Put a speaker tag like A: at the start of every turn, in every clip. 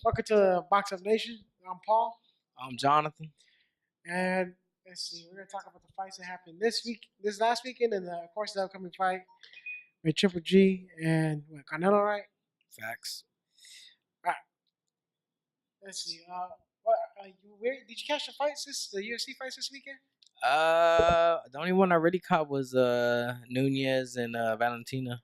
A: Welcome to Box Up Nation. I'm Paul,
B: I'm Jonathan.
A: and let's see. We're gonna talk about the fights that happened this last weekend, and of course the upcoming fight with Triple G and Canelo. Right?
B: Facts.
A: All right. Let's see. What? Did you catch the UFC fights this weekend?
B: The only one I really caught was Nunez and Valentina.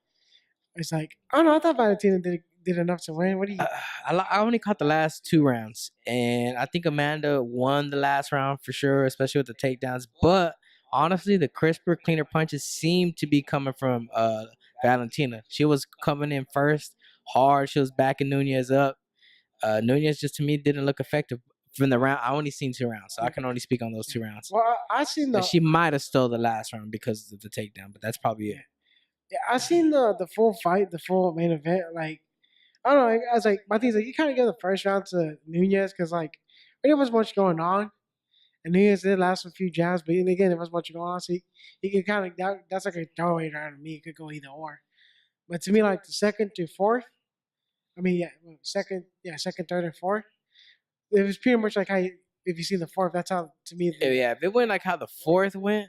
A: It's like I don't know. I thought Valentina did enough to win. What do you?
B: I only caught the last two rounds, and I think Amanda won the last round for sure, especially with the takedowns. But honestly, the crisper, cleaner punches seemed to be coming from Valentina. She was coming in first, hard. She was backing Nunez up. Nunez just to me didn't look effective from the round. I only seen two rounds, so I can only speak on those two rounds.
A: Well, I seen
B: And
A: the
B: she might have stole the last round because of the takedown, but that's probably it.
A: yeah, I seen the full fight, the full main event. Like I don't know. I was like, my thing's like you kind of give the first round to Nunez because like there was much going on. And Nunez did last a few jabs, but then again, there was much going on. So he can kind of that's like a throwaway round to me. It could go either or. But to me, like the second to fourth, I mean, second, third, and fourth, it was pretty much like how if you see the fourth, that's how to me.
B: Yeah, if it went like how the fourth went,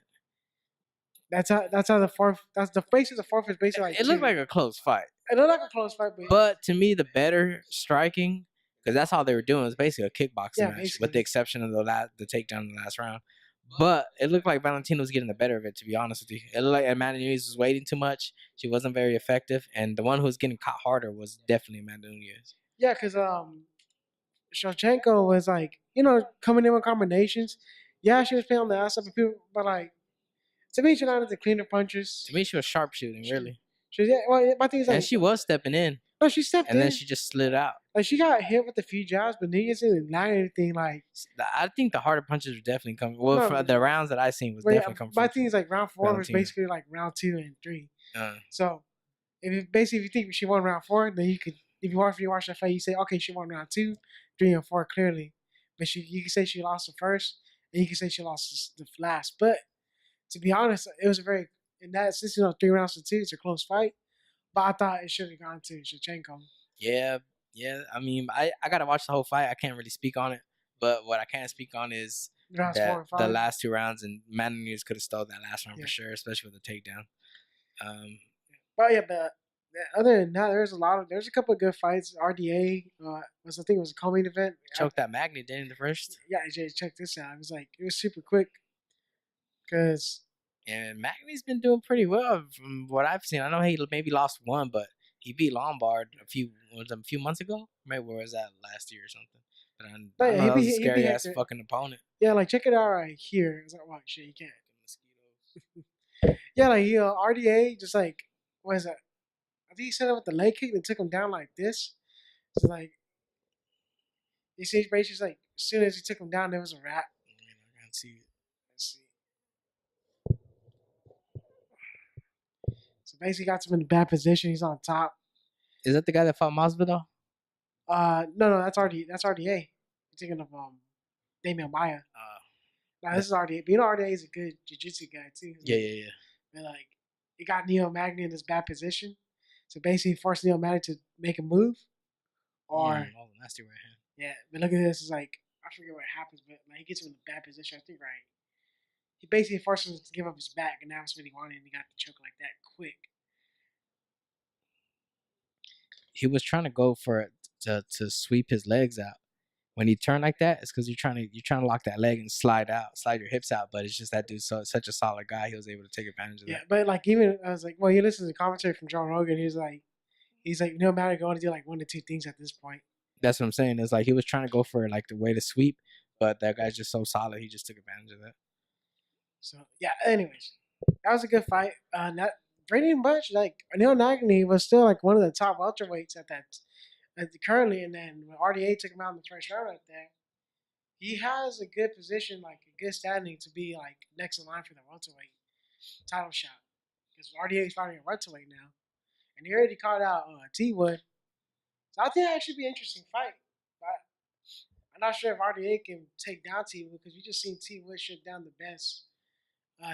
A: That's how the fourth. That's the face of the fourth is basically like
B: it looked like a close fight.
A: it looked like a close fight,
B: But to me, the better striking, because that's all they were doing, was basically a kickboxing
A: yeah,
B: match,
A: basically.
B: with the exception of the takedown in the last round. But it looked like Valentina was getting the better of it, to be honest with you. It looked like Amanda Nunes was waiting too much. She wasn't very effective. And the one who was getting caught harder was definitely Amanda Nunes.
A: Yeah, because Shevchenko was like coming in with combinations. Yeah, she was playing on the outside, but like to me, she landed the cleaner punches.
B: To me, she was sharpshooting, really.
A: Yeah, well, my thing is like,
B: And she was stepping in.
A: no, she stepped
B: And
A: in.
B: then she just slid out.
A: Like she got hit with a few jabs, but Nunez didn't land anything. Like
B: I think the harder punches were definitely coming. Well,
A: no,
B: from the rounds that I seen was
A: but
B: definitely coming
A: my
B: from
A: thing is like round four was
B: Valentina.
A: basically like round 2 and 3.
B: Uh,
A: So if you think she won round 4, then you could if you watch that fight, you say okay, she won round 2, 3, and 4 clearly. But you can say she lost the first, and you can say she lost the last. But to be honest, it was a very in that since 3 rounds to 2, it's a close fight. But I thought it should have gone to Shevchenko.
B: yeah, yeah. I mean, I gotta watch the whole fight. I can't really speak on it, but what I can speak on is
A: Rounds 4
B: that
A: and 5.
B: the last two rounds, and Amanda Nunes could have stole that last round
A: Yeah.
B: for sure, especially with the takedown.
A: But yeah, but other than that, there's a couple of good fights. RDA was I think it was a co-main event.
B: Choked that Magnet in the first.
A: Yeah, AJ, check this out. It was super quick because
B: And Magnet's been doing pretty well from what I've seen. I know he maybe lost one, but he beat Lombard a few months ago. Maybe where was that last year or something? But I know that was a scary ass fucking opponent.
A: Yeah, like check it out right here. It's like, wow, shit, you can't. Yeah, like RDA just like what is that? I think he set up with the leg kick and took him down like this. So like you see, basically like as soon as he took him down, there was a wrap.
B: I can see it.
A: Let's see. So basically, got him in a bad position. He's on top.
B: Is that the guy that fought Masvidal?
A: No, that's RDA. You're thinking of Damian Maya. Now this is RDA. But RDA is a good jiu-jitsu guy too.
B: Yeah.
A: And like, he got Neo Magny in this bad position, so basically forced Neo Magny to make a move. Or
B: nasty right hand.
A: Yeah, but look at this. It's like I forget what happens, but like he gets him in a bad position. I think right. He basically forces him to give up his back, and that's what he wanted. And he got the choke like that quick.
B: He was trying to go for it to sweep his legs out. When he turned like that, it's because you're trying to lock that leg and slide your hips out. But it's just that dude's such a solid guy, he was able to take advantage of that.
A: Yeah, but like even I was like, well, you listen to the commentary from John Rogan. He's like, no matter going to do like one to two things at this point.
B: That's what I'm saying. It's like he was trying to go for like the way to sweep, but that guy's just so solid. He just took advantage of that.
A: So yeah. Anyways, that was a good fight. Not pretty much like Neil Magny was still like one of the top welterweights currently, and then when RDA took him out in the first round right there, he has a good position, like a good standing to be like next in line for the welterweight title shot. Because RDA is fighting a welterweight now, and he already called out T Wood. So I think that should be an interesting fight. But I'm not sure if RDA can take down T Wood because we just seen T Wood shut down the best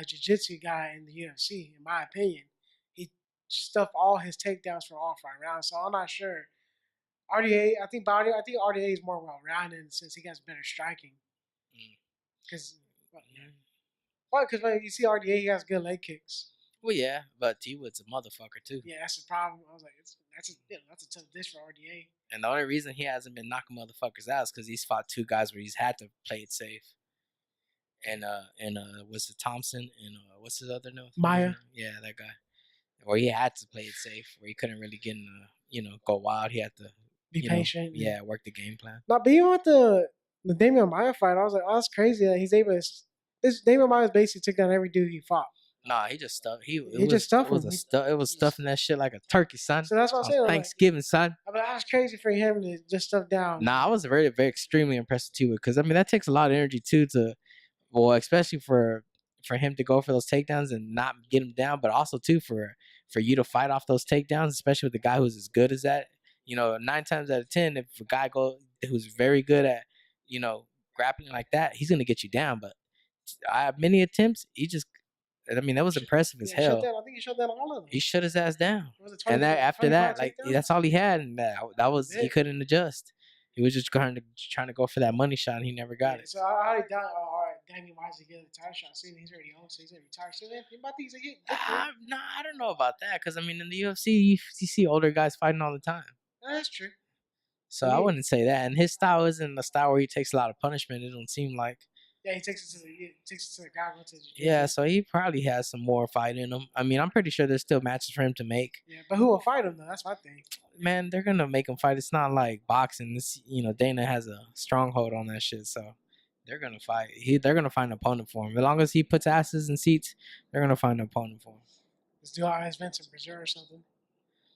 A: jiu-jitsu guy in the UFC, in my opinion. He stuffed all his takedowns for all 5 rounds, so I'm not sure RDA, I think RDA is more well rounded since he has better striking. Because well, because you see RDA, he has good leg kicks.
B: Well, yeah, but T Wood's a motherfucker too.
A: Yeah, that's the problem. I was like, that's a tough dish for RDA.
B: And the only reason he hasn't been knocking motherfuckers out is because he's fought two guys where he's had to play it safe. And what's it, Thompson and what's his other name?
A: Maya.
B: Yeah, that guy. Where he had to play it safe, where he couldn't really get in go wild. He had to
A: be patient.
B: Yeah, work the game plan.
A: Now, but even with the Damian Maya fight, I was like, oh, that's crazy that he's able to. This Damian Maya basically took down every dude he fought.
B: Nah, he just stuffed. He
A: just stuffed him.
B: It was stuffing that shit like a turkey, son.
A: So that's what I'm saying.
B: Thanksgiving, son.
A: I mean, that's crazy for him to just stuff down.
B: Nah, I was very, very extremely impressed with you because I mean that takes a lot of energy too especially for him to go for those takedowns and not get him down, but also too for you to fight off those takedowns, especially with a guy who's as good as that. 9 times out of 10, if a guy who's very good at grappling like that, he's gonna get you down. But I have many attempts. That was impressive as hell.
A: I think he shut down all of them.
B: He shut his ass down. And after that, that's all he had, and that was he couldn't adjust. He was just trying to go for that money shot, and he never got it.
A: So I already doubt. All right, Daniel Wise to get the title shot. See, he's already on, so he's already retired. So then, about these again.
B: Nah, I don't know about that because I mean, in the UFC, you see older guys fighting all the time.
A: That's true.
B: So I wouldn't say that. And his style isn't a style where he takes a lot of punishment. It don't seem like.
A: Yeah, he takes it to the ground.
B: Yeah, so he probably has some more fight in him. I mean, I'm pretty sure there's still matches for him to make.
A: Yeah, but who will fight him though? That's my thing.
B: Man, they're gonna make him fight. It's not like boxing. This, Dana has a stronghold on that shit, so they're gonna fight. They're gonna find an opponent for him. As long as he puts asses in seats, they're gonna find an opponent for him.
A: Let's do our Vincent Brazil or something.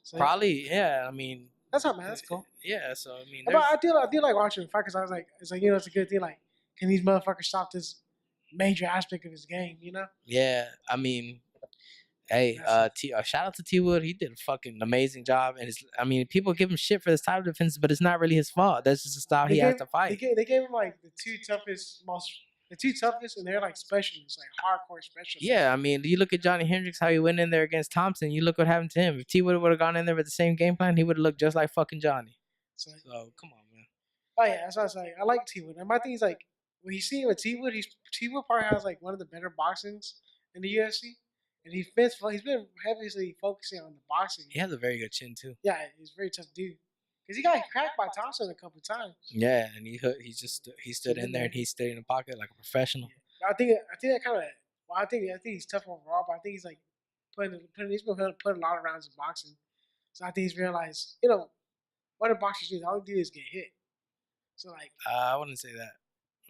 B: So probably, yeah. I mean,
A: that's not bad. That's cool.
B: Yeah, so I mean,
A: but I do like watching him fight because I was like, it's a good thing. Like, can these motherfuckers stop this major aspect of his game?
B: Yeah, I mean, hey, shout out to T Wood. He did a fucking amazing job, and people give him shit for his title defense, but it's not really his fault. That's just the style he has to fight.
A: They gave him like the two toughest, and they're like specialists, like hardcore specialists.
B: Yeah, I mean, you look at Johnny Hendricks, how he went in there against Thompson. You look what happened to him. If T Wood would have gone in there with the same game plan, he would have looked just like fucking Johnny. So come on, man.
A: Oh yeah, that's what I was like. I like T Wood, and my thing is like when you see him with T Wood, T Wood probably has like one of the better boxings in the UFC. And he's been heavily focusing on the boxing.
B: He has a very good chin too.
A: Yeah, he's a very tough dude. Because he got cracked by Thompson a couple times.
B: Yeah, and he stood in there and he stayed in the pocket like a professional.
A: Yeah. I think that kind of. Well, I think he's tough overall, but I think he's like he's been putting a lot of rounds in boxing. So I think he's realized, what do boxers do? All they do is get hit. So like,
B: I wouldn't say that.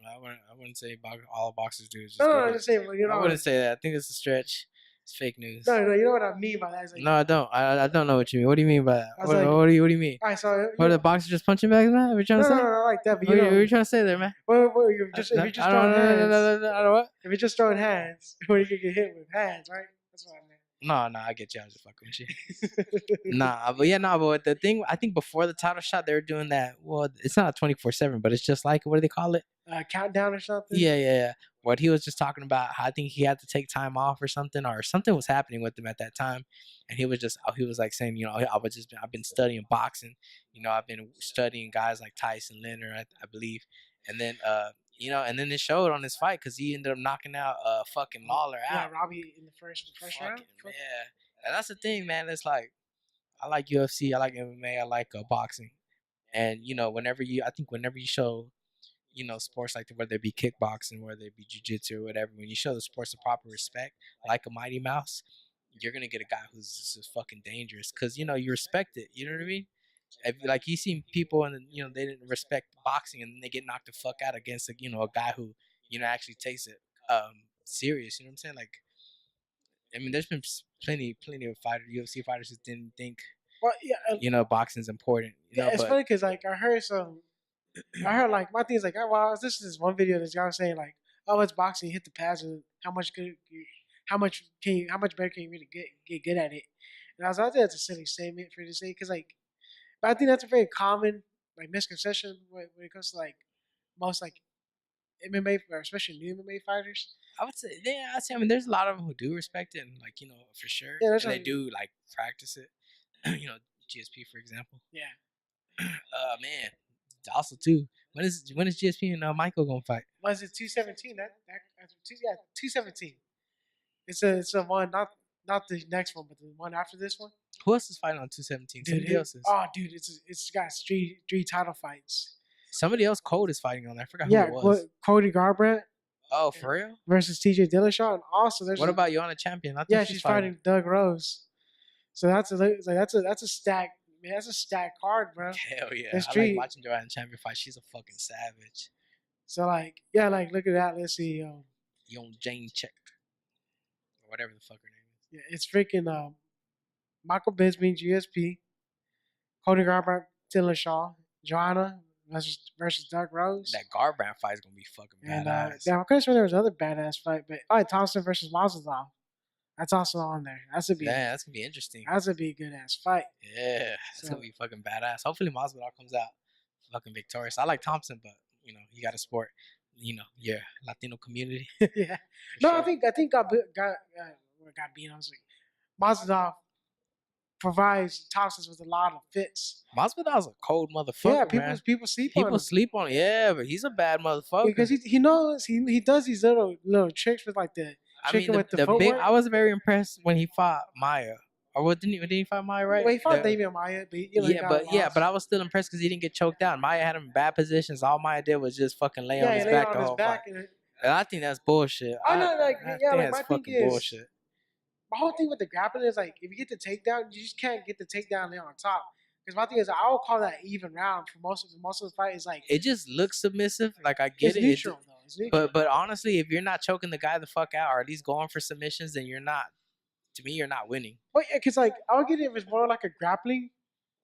B: I wouldn't say all boxers do is just.
A: No, I'm just saying.
B: I wouldn't say that. I think it's a stretch. It's fake news.
A: No, you know what I mean by that.
B: Like, no, I don't. I don't know what you mean. What do you mean by that? What do you mean?
A: All right, so
B: what are the boxers just punching bags, man? What you trying to say?
A: No, not like that. But
B: what are you trying to say there, man?
A: Well, if you're just throwing hands.
B: What?
A: If you're just throwing hands, you can get hit with hands, right? That's what I meant.
B: No, I get you. I was just fucking with you. But the thing, I think before the title shot, they were doing that. Well, it's not a 24/7, but it's just like, what do they call it?
A: Countdown or something?
B: Yeah. What he was just talking about, I think he had to take time off or something was happening with him at that time. And he was like saying, I've been studying boxing. I've been studying guys like Tyson Leonard, I believe. And then, and then it showed on his fight because he ended up knocking out fucking Lawler out.
A: Yeah, Robbie in the first round.
B: Yeah, and that's the thing, man. It's like I like UFC, I like MMA, I like boxing, and whenever you show, sports like whether it be kickboxing, whether it be jiu-jitsu or whatever, when you show the sports the proper respect, like a Mighty Mouse, you're gonna get a guy who's just fucking dangerous because you respect it. You know what I mean? Like you seen people and they didn't respect boxing and then they get knocked the fuck out against a guy who actually takes it serious. You know what I'm saying? Like, I mean, there's been plenty of UFC fighters who didn't think boxing's important.
A: It's funny because like I heard like my thing is like, well, this is one video this guy was saying like, oh, it's boxing, you hit the pads and how much better can you really get good at it? And I think that's a silly statement for you to say because like. But I think that's a very common like misconception when it comes to like most like MMA or especially new MMA fighters.
B: I would say, I mean, there's a lot of them who do respect it and like for sure, and they do like practice it. GSP, for example.
A: Yeah.
B: Man, also too. When is GSP and Michael gonna fight?
A: Was it 217? Yeah, 217. It's a one, not the next one, but the one after this one.
B: Who else is fighting on 217?
A: Dude,
B: Somebody else is.
A: dude, it's got three title fights.
B: Somebody else cold is fighting on there. I forgot who
A: Yeah,
B: it was.
A: Cody Garbrandt
B: Oh, for real?
A: versus TJ Dillashaw, and also there's
B: What about Joanna Champion? I think
A: yeah,
B: she's
A: she's fighting Doug Rose. So that's a stack. Man, that's a stack card, bro.
B: Hell yeah.
A: There's
B: I
A: three.
B: like watching Joanna Champion fight. She's a fucking savage.
A: So like, yeah, like look at that. Let's see.
B: Young Jane Check. Or whatever the fuck her name is.
A: Yeah, it's freaking Michael Bisping, GSP, Cody Garbrandt, Dillashaw, Joanna versus Doug Rose.
B: That Garbrandt fight is gonna be fucking badass.
A: Yeah, I could have sworn there was another badass fight, but Thompson versus Mazatov. That's also on there. That's gonna
B: be interesting.
A: That's gonna be a good ass fight.
B: Yeah, that's gonna be fucking badass. Hopefully Masvidal comes out fucking victorious. I like Thompson, but you got to support your Latino community.
A: Yeah. No, sure. I think got beat. I was like, Mazvidal provides Thompson with a lot of fits.
B: Masvidal's a cold motherfucker. Yeah,
A: people sleep
B: on him. Yeah, but he's a bad motherfucker.
A: Because he knows he does these little tricks with like the with the footwork.
B: I was very impressed when he fought Maya. Or what didn't he fight Maya, right?
A: Well, he fought Damian Maya, but
B: but I was still impressed because he didn't get choked out. Maya had him in bad positions. All Maya did was just fucking lay on his back the whole fight. And I think that's bullshit.
A: I know,
B: that's fucking bullshit.
A: My whole thing with the grappling is like, if you get the takedown, you just can't get the takedown there on top. Because my thing is, I would call that even round for most of the fight. Is like
B: it just looks submissive. Like I get
A: it's neutral though. It's neutral.
B: But honestly, if you're not choking the guy the fuck out, or at least going for submissions, then you're not. To me, you're not winning.
A: Well, yeah, because like I would get it if it's more like a grappling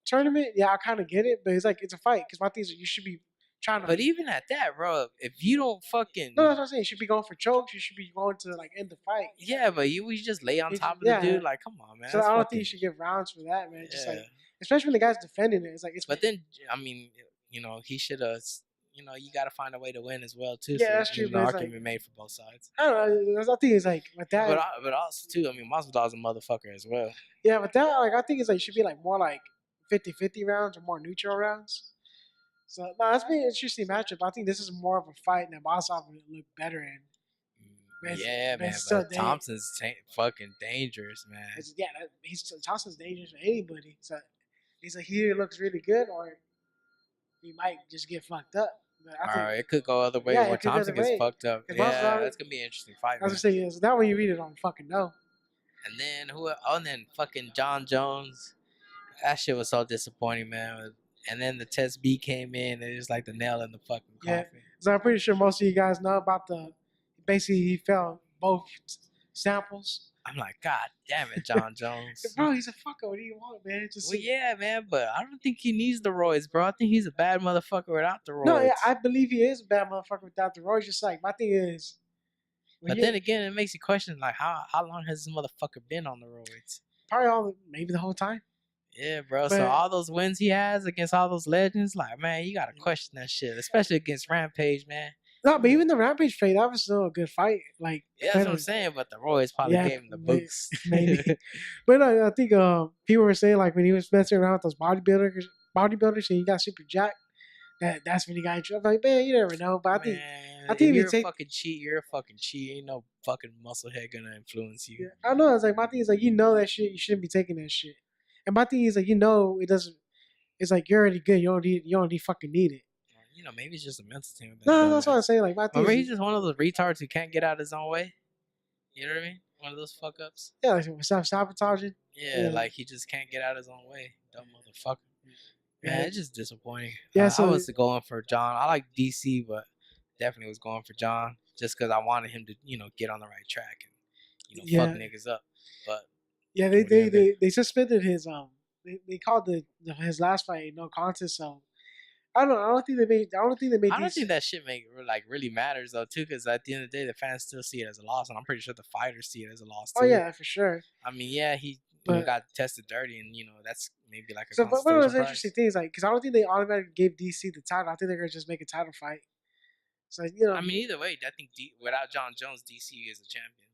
A: tournament. Yeah, I kind of get it, but it's like it's a fight. Because my thing is, you should be trying to.
B: But even at that, bro, if you don't fucking
A: that's what I'm saying. You should be going for chokes. You should be going to like end the fight.
B: Yeah, but we just lay on top of the dude. Like, come on, man.
A: So I don't think you should give rounds for that, man. Just like, especially when the guy's defending it, it's like it's.
B: But then I mean, he should have. You got to find a way to win as well too.
A: Yeah, so, that's true.
B: Argument made for both sides.
A: I don't know. I think it's like with that.
B: But also too, I mean, Masvidal's a motherfucker as well.
A: Yeah, but that I think it's like should be like more like 50-50 rounds or more neutral rounds. So no, that's been an interesting matchup. I think this is more of a fight that Masvidal would look better in.
B: But Thompson's fucking dangerous, man.
A: Thompson's dangerous for anybody. So he's like, he either looks really good or he might just get fucked up.
B: It could go other way where Thompson gets fucked up. Yeah, that's gonna be an interesting fight.
A: I was gonna say, so that way you read it on fucking know.
B: And then and then fucking Jon Jones. That shit was so disappointing, man. And then the Test B came in, and it was like the nail in the fucking coffin.
A: Yeah, so I'm pretty sure most of you guys know about basically he failed both samples.
B: I'm like, God damn it, Jon Jones.
A: Bro, he's a fucker. What do you want, man?
B: Yeah, man, but I don't think he needs the roids, bro. I think he's a bad motherfucker without the roids.
A: No, yeah, I believe he is a bad motherfucker without the roids. Just like, my thing is...
B: But then again, it makes you question, like, how long has this motherfucker been on the roids?
A: Probably maybe the whole time.
B: Yeah, bro. So all those wins he has against all those legends, like, man, you got to question that shit, especially against Rampage, man.
A: No, but even the Rampage fight, that was still a good fight. Like,
B: that's what I'm saying. But the Royals probably gave him the boots.
A: Maybe. But I think people were saying like when he was messing around with those bodybuilders, and he got super jacked. That's when he got in trouble. Like, man, you never know. But I think
B: you're a fucking cheat. You're a fucking cheat. Ain't no fucking musclehead gonna influence you.
A: Yeah, I know. It's like my thing is like that shit. You shouldn't be taking that shit. And my thing is like it doesn't. It's like you're already good. You don't fucking need it.
B: Maybe it's just a mental thing.
A: No, that's what I'm saying. Like, my thing
B: he's just one of those retards who can't get out his own way. You know what I mean? One of those fuck ups.
A: Yeah, like self-sabotaging.
B: Yeah, like he just can't get out his own way. Dumb motherfucker. Man, it's just disappointing.
A: Yeah,
B: I was going for Jon. I like DC, but definitely was going for Jon just because I wanted him to, get on the right track and, fuck niggas up. But
A: yeah, they suspended his they called his last fight no contest. So I don't think they made. I don't think
B: that shit really matters though too, because at the end of the day, the fans still see it as a loss, and I'm pretty sure the fighters see it as a loss too.
A: Oh yeah, for sure.
B: I mean, yeah, he got tested dirty, and that's maybe like a.
A: So, but one of those interesting things, like, because I don't think they automatically gave DC the title. I think they're gonna just make a title fight. So
B: I mean, either way, I think without Jon Jones, DC is a champion.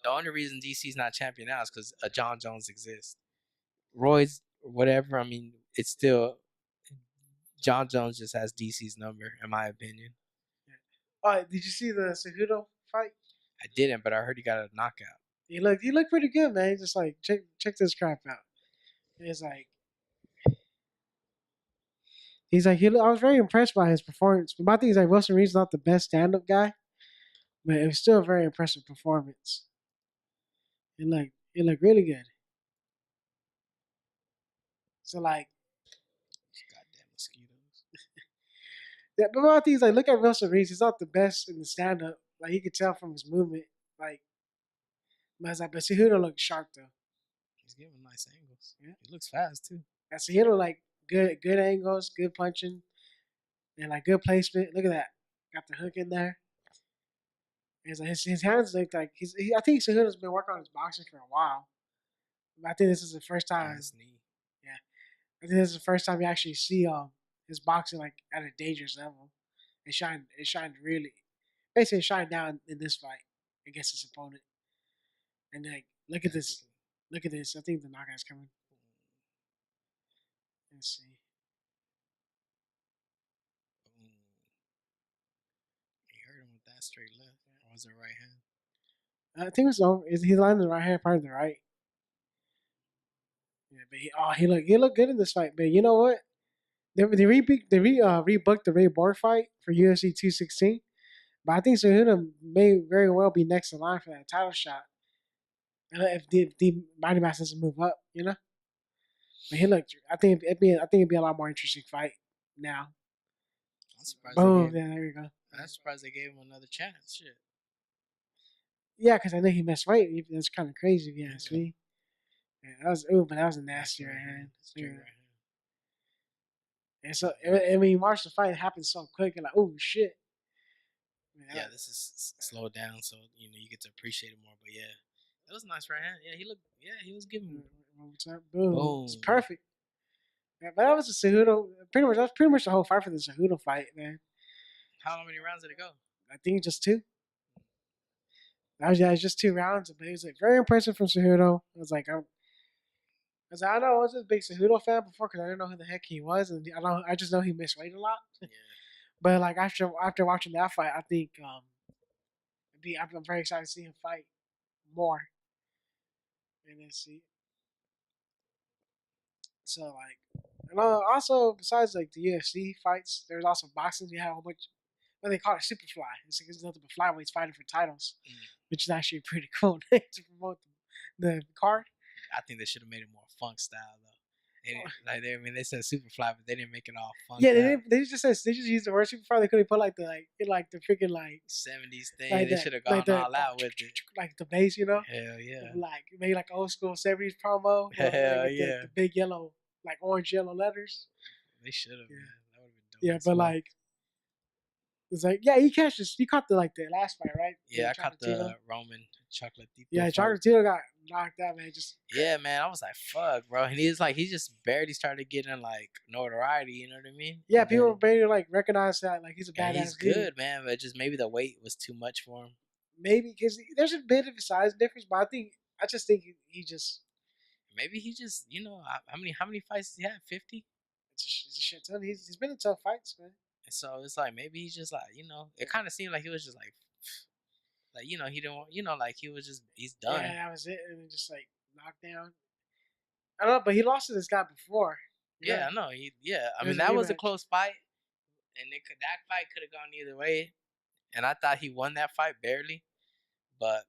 B: The only reason DC's not champion now is because Jon Jones exists. Roy's whatever. I mean, it's still. Jon Jones just has DC's number, in my opinion.
A: Yeah. Oh, did you see the Cejudo fight?
B: I didn't, but I heard he got a knockout.
A: He looked pretty good, man. He's just like check this crap out. It's like I was very impressed by his performance. But my thing is like Wilson Reed's not the best stand up guy, but it was still a very impressive performance. It looked really good. So like
B: Goddamn mosquitoes.
A: yeah, but my thing is like look at Wilson Reed. He's not the best in the stand up. Like you could tell from his movement. But Cejudo looked sharp though.
B: He's giving nice angles.
A: Yeah.
B: He looks fast too.
A: And Cejudo like good angles, good punching, and like good placement. Look at that. Got the hook in there. His hands look like I think Cejudo's been working on his boxing for a while. I think this is the first time.
B: His knee.
A: Yeah, I think this is the first time you actually see his boxing like at a dangerous level. It shined really, basically it shined down in this fight against his opponent. And like, look at this. I think the knockout's coming. Let's see.
B: Boom. He hurt him with that straight left. Or was it right hand?
A: I think it's over. He's landing the right hand, part of the right. Yeah, but he looked good in this fight. But you know what? Rebooked the Ray Borg fight for UFC 216. But I think Cejudo may very well be next in line for that title shot. And if the Mighty Mass doesn't move up, you know. But he looked. I think it'd be a lot more interesting fight now.
B: I'm surprised
A: Boom. Yeah, there you go.
B: I'm surprised they gave him another chance. Shit.
A: Yeah, because I know he missed weight. That's kind of crazy if you ask me. Yeah, but that was a nasty right hand.
B: Straight right hand.
A: And so, I mean, Marshall fight happened so quick, and like, oh shit.
B: Yeah, this is slowed down, so you get to appreciate it more. But yeah, that was a nice right hand. Yeah, he looked. Yeah, he was giving.
A: Boom. It's perfect. Yeah, but that was a Cejudo. That's pretty much the whole fight for the Cejudo fight, man.
B: How many rounds did it go?
A: I think just two. It's just 2 rounds, but it was like very impressive from Cejudo. I know I was a big Cejudo fan before because I didn't know who the heck he was, and I just know he missed weight a lot.
B: Yeah.
A: But like after watching that fight, I think I'm very excited to see him fight more. And then see, so like, and also besides like the UFC fights, there's also boxing. You have a whole bunch. What they call it, Superfly. It's nothing but flyweights fighting for titles, which is actually a pretty cool to promote the card.
B: I think they should have made it more funk style though. They said Superfly, but they didn't make it all funk.
A: Yeah, they just used the word Superfly. They could have put like the freaking like
B: 70s thing.
A: Like
B: they should have gone all out with it.
A: Like the bass, you know?
B: Hell yeah.
A: Like maybe like old school 70s promo.
B: Hell yeah.
A: The big yellow, like orange yellow letters.
B: They should have. Yeah. Man. That would have been dope.
A: Yeah, but like it's like you caught the last fight, right?
B: Yeah, I caught the Roman Chocolatito.
A: Yeah, Chocolatito got knocked out, man.
B: Yeah, man. I was like, fuck, bro. And he just barely started getting like notoriety. You know what I mean?
A: Yeah, people barely like recognize that like he's a badass.
B: He's good, man. But just maybe the weight was too much for him.
A: Maybe because there's a bit of a size difference, but I just think he just.
B: Maybe he just how many fights does he have? 50.
A: It's a shit ton. He's been in tough fights, man.
B: So it's like maybe he's just like it kind of seemed like he was just like he didn't like he was just he's done.
A: Yeah, that was it, and just like knocked down. I don't know, but he lost to this guy before.
B: Yeah, I know. I mean that was a close fight, and that fight could have gone either way, and I thought he won that fight barely, but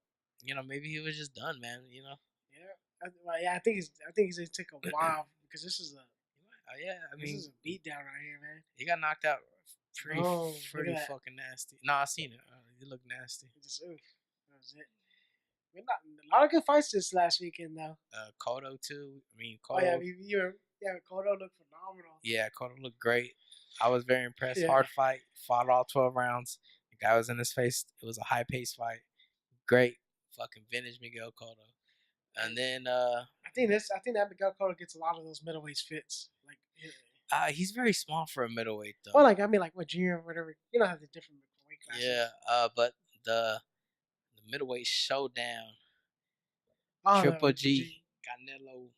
B: maybe he was just done, man.
A: Yeah, I think he's gonna take a while because this is this is a beatdown right here, man.
B: He got knocked out pretty fucking nasty. No, I seen it. He looked nasty.
A: That was it. A lot of good fights this last weekend, though.
B: Cotto too. I mean,
A: Cotto. Cotto looked phenomenal.
B: Yeah, Cotto looked great. I was very impressed. Yeah. Hard fight. Fought all 12 rounds. The guy was in his face. It was a high paced fight. Great. Fucking vintage Miguel Cotto. And then
A: I think that Miguel Cotto gets a lot of those middleweight fits. Like
B: he's very small for a middleweight though.
A: Well, like what junior or whatever. You know how the different weight classes.
B: Yeah. But the middleweight showdown. Triple G. Canelo.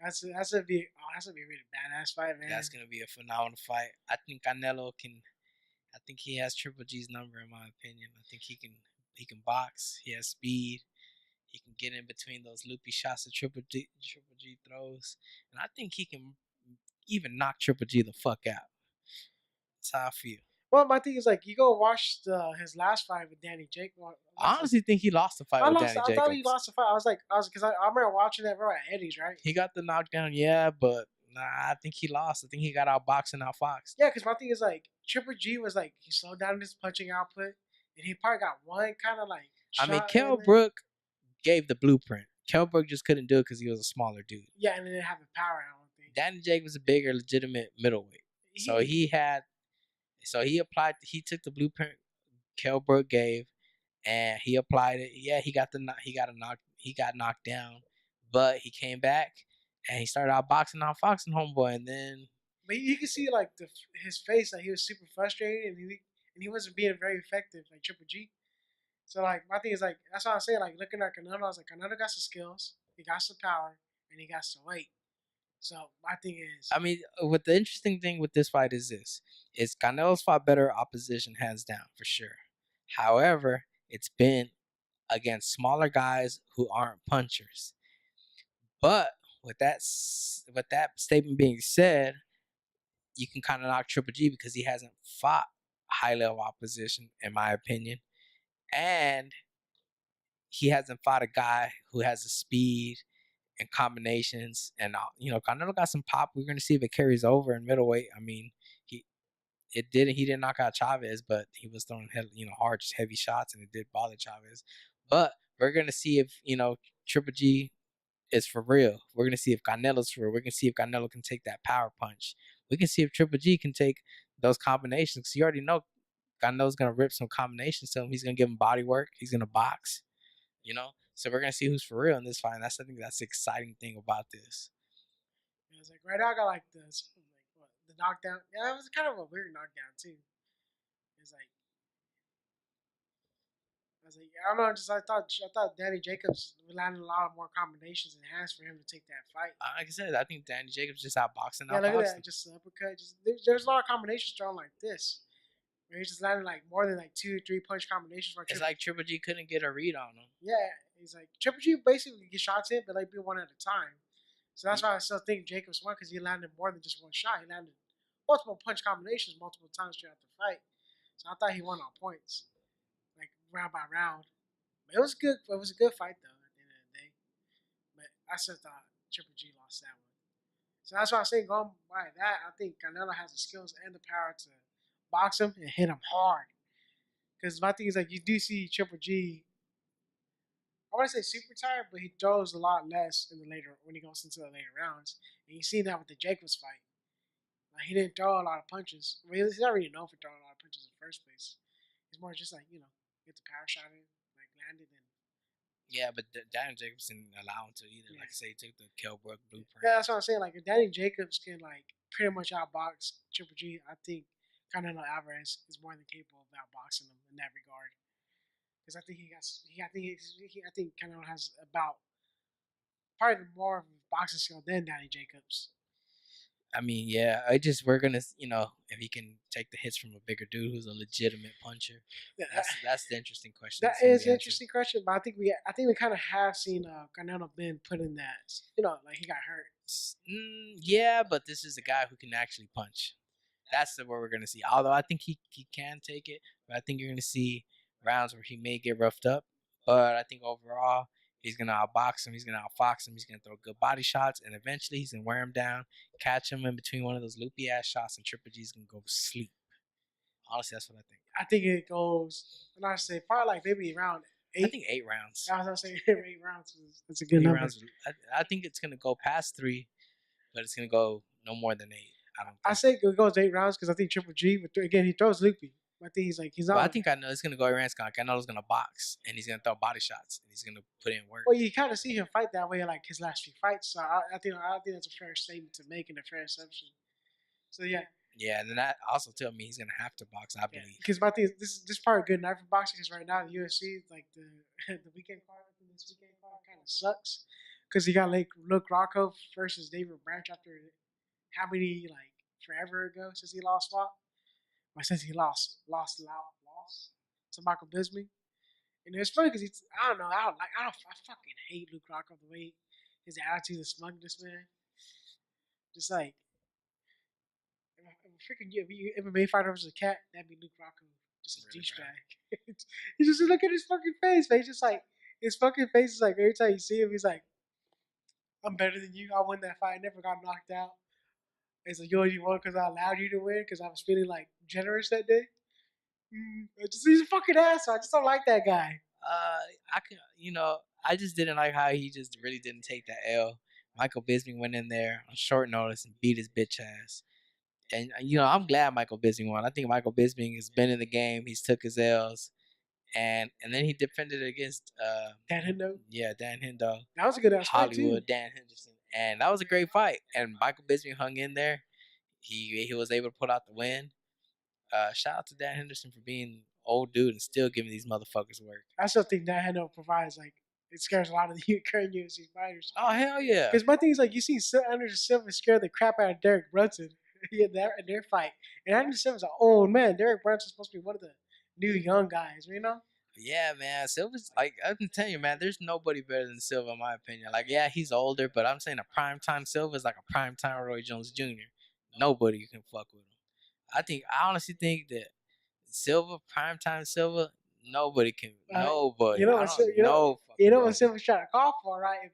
A: that's gonna be a really badass fight, man.
B: That's gonna be a phenomenal fight. I think Canelo can. I think he has Triple G's number in my opinion. I think he can box. He has speed. He can get in between those loopy shots that Triple G throws, and I think he can even knock Triple G the fuck out. That's how I feel.
A: Well, my thing is like you go watch his last fight with Danny Jake.
B: I honestly think he lost the fight
A: I
B: with
A: lost.
B: Danny
A: I thought he
B: Jacobs.
A: lost the fight. I was because I remember watching that bro at Eddie's, right?
B: He got the knockdown, yeah, but nah, I think he lost. I think he got outboxed and outfoxed.
A: Yeah, because my thing is like Triple G was like he slowed down his punching output, and he probably got one kind of like
B: I mean,
A: shot
B: Kell
A: in there.
B: Brook gave the blueprint. Kell Brook just couldn't do it because he was a smaller dude.
A: Yeah, and then didn't have the power. I don't think.
B: Danny Jake was a bigger, legitimate middleweight. So he had, so he applied. He took the blueprint Kell Brook gave, and he applied it. Yeah, he got knocked down, but he came back and he started outboxing, outfoxing homeboy, and then
A: But you can see like his face, like he was super frustrated, and he wasn't being very effective, like Triple G. So like my thing is like that's what I'm saying. Like looking at Canelo, I was like Canelo got some skills, he got some power, and he got some weight. So my thing is,
B: I mean, what the interesting thing with this fight is this: is Canelo's fought better opposition hands down for sure. However, it's been against smaller guys who aren't punchers. But with that statement being said, you can kind of knock Triple G because he hasn't fought high level opposition, in my opinion, and he hasn't fought a guy who has the speed and combinations. And Canelo got some pop. We're gonna see if it carries over in middleweight. I mean, he it didn't. He didn't knock out Chavez, but he was throwing hard, heavy shots, and it did bother Chavez. But we're gonna see if Triple G is for real. We're gonna see if Canelo's for real. We're gonna see if Canelo can take that power punch. We can see if Triple G can take those combinations. Cause you already know Canelo's gonna rip some combinations to him. He's gonna give him body work. He's gonna box. So we're gonna see who's for real in this fight. I think that's the exciting thing about this.
A: it was like right now I got like this, like what the knockdown. Yeah, it was kind of a weird knockdown too. It's like I was like, I don't know. I thought Danny Jacobs landed a lot of more combinations and hands for him to take that fight.
B: Like I said, I think Danny Jacobs just outboxing,
A: Yeah, look at
B: outboxing.
A: that, just uppercut. Just there's a lot of combinations thrown like this. Where he's just landing like more than like 2, 3 punch combinations.
B: It's like Triple G couldn't get a read on him.
A: Yeah, he's like Triple G basically gets shots in, but like be one at a time. So that's why I still think Jacobs won because he landed more than just one shot. He landed multiple punch combinations multiple times throughout the fight. So I thought he won on points, like round by round. But it was good. It was a good fight though. At the end of the day, but I still thought Triple G lost that one. So that's why I'm saying going by that, I think Canelo has the skills and the power to box him and hit him hard. Because my thing is like you do see Triple G. I want to say super tired, but he throws a lot less in the later when he goes into the later rounds. And you see that with the Jacobs fight. Like he didn't throw a lot of punches. I mean, he's not really known for throwing a lot of punches in the first place. He's more just like get the power shot in, like landed and.
B: Yeah, but Danny Jacobs didn't allow him to either.
A: Yeah.
B: Like I say, he took the Kell Brook blueprint.
A: Yeah, that's what I'm saying. Like if Danny Jacobs can like pretty much outbox Triple G, I think Canelo Alvarez is more than capable of outboxing him in that regard. Because I think I think Canelo has about probably more of a boxing skill than Danny Jacobs.
B: I mean, yeah, we're gonna, if he can take the hits from a bigger dude who's a legitimate puncher. That's the interesting question.
A: That is an interesting question, but I think we kind of have seen Canelo been put in that, like he got hurt.
B: Yeah, but this is a guy who can actually punch. That's what we're gonna see. Although I think he can take it, but I think you're gonna see rounds where he may get roughed up. But I think overall, he's gonna outbox him. He's gonna outfox him. He's gonna throw good body shots, and eventually he's gonna wear him down, catch him in between one of those loopy ass shots, and Triple G's gonna go to sleep. Honestly, that's what I think.
A: I think it goes. I'm not say probably like maybe around 8.
B: I think 8 rounds.
A: I was gonna say 8 rounds. That's a good number.
B: Rounds, I think it's gonna go past 3, but it's gonna go no more than 8.
A: I say it goes 8 rounds because I think Triple G, again, he throws loopy. I think he's not.
B: Well, I think I know it's gonna go around. Canelo's gonna box and he's gonna throw body shots and he's gonna put in work.
A: Well, you kind of see him fight that way like his last few fights. So I think that's a fair statement to make and a fair assumption. So yeah.
B: Yeah, and then that also tell me he's gonna have to box. I believe
A: because my thing is this is probably a good night for boxing because right now the UFC like the weekend card, this weekend card kind of sucks. because he got like Luke Rocco versus David Branch after how many like forever ago since he lost fought, or since he lost to Michael Bisping. And it's funny because he's I don't know I fucking hate Luke Rocco the way his attitude is smugness, man. Just like if a freaking MMA fighter was a cat, that'd be Luke Rocco. Just a
B: Really
A: douchebag. You just look at his fucking face, man. He's just like his fucking face is like every time you see him, he's like, "I'm better than you. I won that fight. I never got knocked out." It's like you only won because I allowed you to win because I was feeling like generous that day. He's a fucking asshole. I just don't like that guy.
B: I can, I just didn't like how he just really didn't take that L. Michael Bisping went in there on short notice and beat his bitch ass. And I'm glad Michael Bisping won. I think Michael Bisping has been in the game. He's took his L's, and then he defended against
A: Dan Hendo.
B: Yeah, Dan Hendo.
A: That was a good ass fight too.
B: Hollywood Dan Henderson, and that was a great fight. And Michael Bisping hung in there. He was able to put out the win. Shout out to Dan Henderson for being old dude and still giving these motherfuckers work.
A: I still think Dan Hendo provides like it scares a lot of the current UFC fighters.
B: Oh hell yeah!
A: Because my thing is like you see Anderson Silva scare the crap out of Derek Brunson in their fight, and Anderson Silva's an old man. Derek Brunson's supposed to be one of the new young guys, you know?
B: Yeah, man. Silva's like I'm telling you, man. There's nobody better than Silva, in my opinion. Like, yeah, he's older, but I'm saying a primetime Silva is like a primetime Roy Jones Jr. Nobody can fuck with him. I honestly think that Silva, primetime Silva, nobody can. Nobody.
A: You know what? What Silva's trying to call for, right? If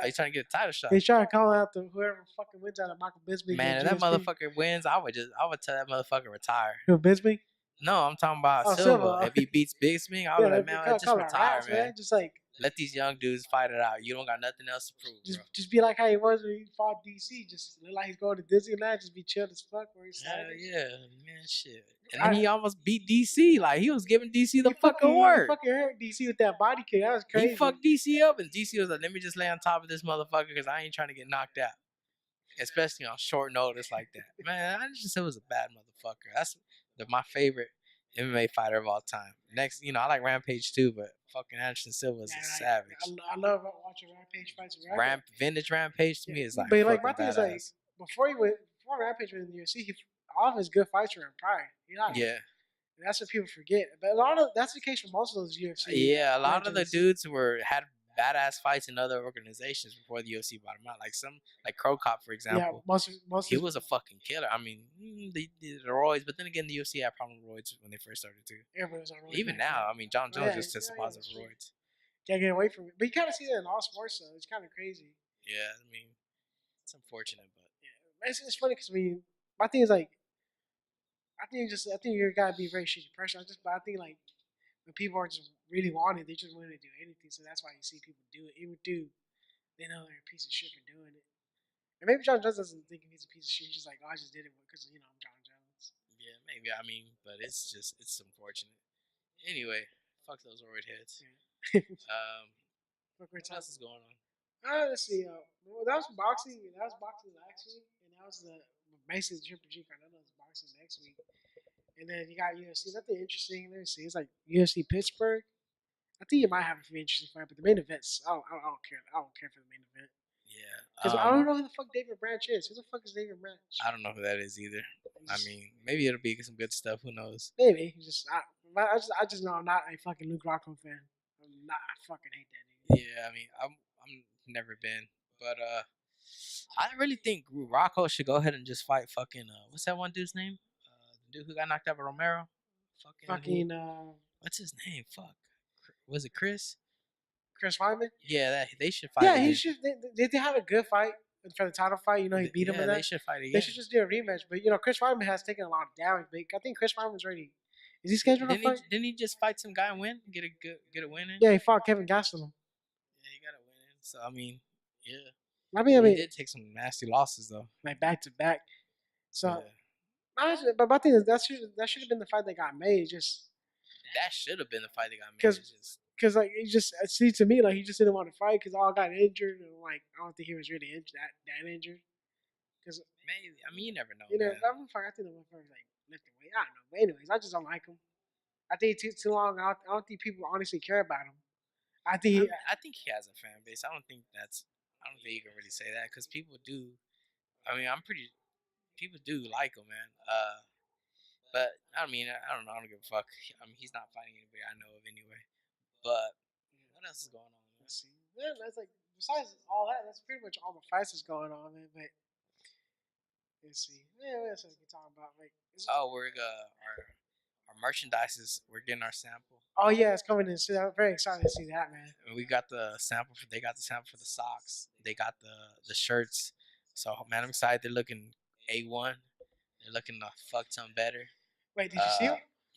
B: are you trying to get a title shot?
A: He's trying to call out to whoever fucking wins out of Michael Bisping.
B: Man, if that motherfucker wins, I would tell that motherfucker retire.
A: Who, Bisping?
B: No, I'm talking about Silva. If he beats Bisping, I would like, man, just retire, man.
A: Just like
B: let these young dudes fight it out. You don't got nothing else to prove.
A: Just be like how he was when he fought DC. Just look like he's going to Disneyland. Just be chill as fuck where he's
B: yeah, man, shit. And then he almost beat DC. Like he was giving DC the fucking work.
A: He fucking hurt DC with that body kick. That was crazy.
B: He fucked DC up, and DC was like, "Let me just lay on top of this motherfucker because I ain't trying to get knocked out." Especially on short notice like that. Man, I just said it was a bad motherfucker. That's my favorite MMA fighter of all time. Next, I like Rampage too, but fucking Anderson Silva is a savage.
A: I love watching Rampage fights.
B: Vintage Rampage to me is like.
A: But like my thing is like before Rampage went in the UFC, all of his good fights were in Pride.
B: Yeah.
A: And that's what people forget. But that's the case for most of those UFC.
B: Yeah, a lot of the dudes had badass fights in other organizations before the UFC bought him out. Like Crow Cop, for example. Yeah, most he was a fucking killer. I mean, they did the roids, but then again, the UFC had problem with roids when they first started too.
A: Everybody was on roids.
B: Even now, I mean, Jon Jones just tested positive for roids.
A: Can't get away from it. But you kind of see that in all sports, so it's kind of crazy.
B: Yeah, I mean, it's unfortunate, but
A: yeah, it's funny because my thing is like, I think you gotta be a very shitty person. I think like when people are just really wanting, they just want to do anything. So that's why you see people do it. Even they know they're a piece of shit for doing it. And maybe Jon Jones doesn't think he's a piece of shit. He's just like, oh, I just did it because I'm Jon Jones.
B: Yeah, maybe. I mean, but it's unfortunate. Anyway, fuck those roid heads. Yeah. What else is going on?
A: Let's see. Well, that was boxing. That was boxing last week, and that was basically Triple G Canelo's boxing next week. And then you got UFC. Nothing interesting. Let me see. It's like UFC Pittsburgh. I think you might have a few interesting fight, but the main events, I don't care. I don't care for the main event.
B: Yeah.
A: Because I don't know who the fuck David Branch is. Who the fuck is David Branch?
B: I don't know who that is either. I mean, maybe it'll be some good stuff. Who knows?
A: Maybe. I just know I'm not a fucking Luke Rocco fan. I fucking hate that nigga.
B: Yeah, I mean, I'm never been, but I really think Rocco should go ahead and just fight fucking what's that one dude's name? The dude who got knocked out by Romero.
A: Fucking
B: what's his name? Fuck. Was it Chris?
A: Chris Weidman?
B: Yeah, they should fight.
A: Yeah, he should. They had a good fight for the title fight. He beat him in that.
B: They should fight again.
A: They should just do a rematch. But Chris Weidman has taken a lot of damage. But I think Chris Weidman's ready. Is he scheduled to fight?
B: Didn't he just fight some guy and win? Get a win in?
A: Yeah, he fought Kevin Gastelum.
B: Yeah, he got a win in. So I mean, yeah.
A: I mean,
B: he did take some nasty losses though.
A: Like back to back. So, but my thing is that should have been the fight that got made.
B: That should have been the fight that got made.
A: Because like it seemed to me like he just didn't want to fight because all got injured and like I don't think he was really that injured. Because
B: maybe you never know.
A: I think the motherfucker like lifting weight. I don't know. But anyways, I just don't like him. I think too long. I don't think people honestly care about him. I think he,
B: I think he has a fan base. I don't think that's. I don't think you can really say that because people do. I mean, I'm pretty. People do like him, man. But I mean, I don't know. I don't give a fuck. I mean, he's not fighting anybody I know of anyway. But what else is going on, man?
A: let's see. Yeah, that's like besides all that, that's pretty much all the fights that's going on, man. But let's see. Yeah, what else are we talking about? Like,
B: Oh, we're our merchandise is we're getting our sample.
A: oh yeah, it's coming in soon. I'm very excited to see that, man.
B: We got the sample for. They got the sample for the socks. They got the shirts. So man, I'm excited. They're looking A1. They're looking a fuck ton better.
A: Wait, did you see him?